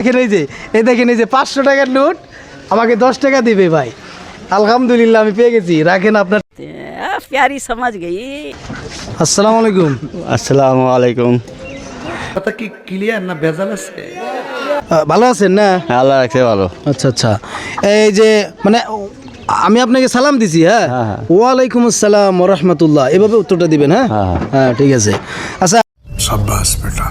দেখেন এই যে 500 টাকার নোট আমাকে 10 টাকা দিবে ভাই। আলহামদুলিল্লাহ আমি পেয়ে গেছি। রাখেন আপনার। प्यारी समझ गई। আসসালামু আলাইকুম। আসসালামু আলাইকুম। কথা কি ক্লিয়ার না ভেজাল আছে? ভালো আছেন না? আল্লাহ রাখছে ভালো। আচ্ছা আচ্ছা, এই যে মানে আমি আপনাকে সালাম দিছি। হ্যাঁ, ওয়ালাইকুম আসসালাম ওয়া রাহমাতুল্লাহ, এভাবে উত্তরটা দিবেন। হ্যাঁ হ্যাঁ ঠিক আছে। আচ্ছা সাব্বাস বেটা।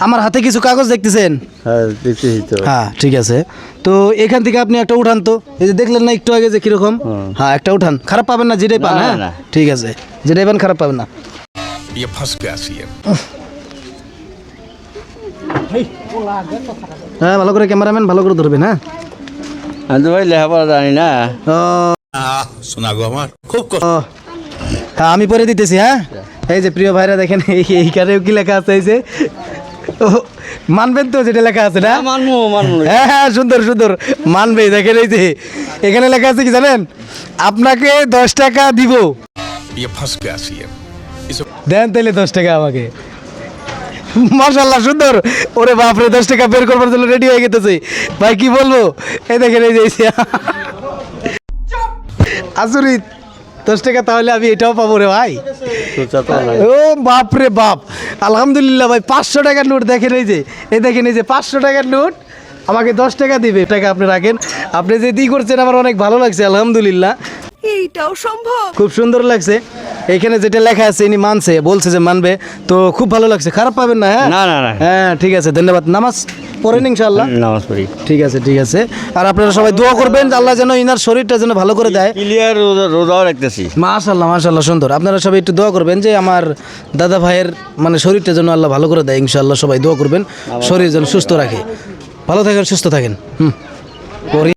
আমার হাতে কিছু কাগজ দেখতেছেন? হ্যাঁ দেখছি তো। হ্যাঁ ঠিক আছে। তো এখান থেকে আপনি একটা উঠান তো। এই যে দেখলেন না একটু আগে যে কিরকম। হ্যাঁ একটা উঠান, খারাপ পাবেন না, যেটাই পান। না, হ্যাঁ না। ঠিক আছে, যেটাই পান খারাপ পাবেন না। ये फंस गया सीएम। হ্যাঁ ভালো করে ক্যামেরাম্যান ভালো করে ধরবেন। হ্যাঁ আমি তো ভাই লেখাপড়া জানি না। শোনা গো আমার খুব কষ্ট। হ্যাঁ আমি পরে দিতেছি। হ্যাঁ এই যে প্রিয় ভাইরা দেখেন এইখানেও কি লেখা আছে, এই যে মানবেন তো যেটা লেখা আছে না? মানবো মানবো। হ্যাঁ হ্যাঁ সুন্দর সুন্দর মানবে। দেখেন এই যে এখানে লেখা আছে কি জানেন? আপনাকে 10 টাকা দিব। ये फंस गया सीएम। দেন তাইলে 10 টাকা আমাকে। মাশাআল্লাহ সুন্দর। ওরে বাপরে 10 টাকা বের করবার জন্য রেডি হয়ে গেছে ভাই, কি বলবো। এই দেখেন এই যে আচরিত 10 টাকা, তাহলে আমি এটাও পাবো রে ভাই। ও বাপরে বাপ, আলহামদুলিল্লাহ ভাই। 500 টাকার নোট দেখেন এই যে, দেখেন এই যে 500 টাকার নোট আমাকে 10 টাকা দিবে। টাকা আপনি রাখেন। আপনি যে দি করছেন আমার অনেক ভালো লাগছে, আলহামদুলিল্লাহ। এইটাও সম্ভব। খুব সুন্দর লাগছে। এখানে যেটা লেখা আছে ইনি মানছে, বলছে যে মানবে, তো খুব ভালো লাগছে। খারাপ পাবেন না? হ্যাঁ না না না, হ্যাঁ ঠিক আছে, ধন্যবাদ। নামাজ পড়েন ইনশাআল্লাহ। নামাজ পড়ি। ঠিক আছে ঠিক আছে। আর আপনারা সবাই দোয়া করবেন যে আল্লাহ যেন ইনার শরীরটা যেন ভালো করে দেয়। ক্লিয়ার রোজাও রাখতেছি। মাশাআল্লাহ মাশাআল্লাহ সুন্দর। আপনারা সবাই একটু দোয়া করবেন যে আমার দাদা ভাইয়ের মানে শরীরটা যেন আল্লাহ ভালো করে দেয় ইনশাআল্লাহ। সবাই দোয়া করবেন, শরীর যেন সুস্থ রাখে। ভালো থাকেন, সুস্থ থাকেন।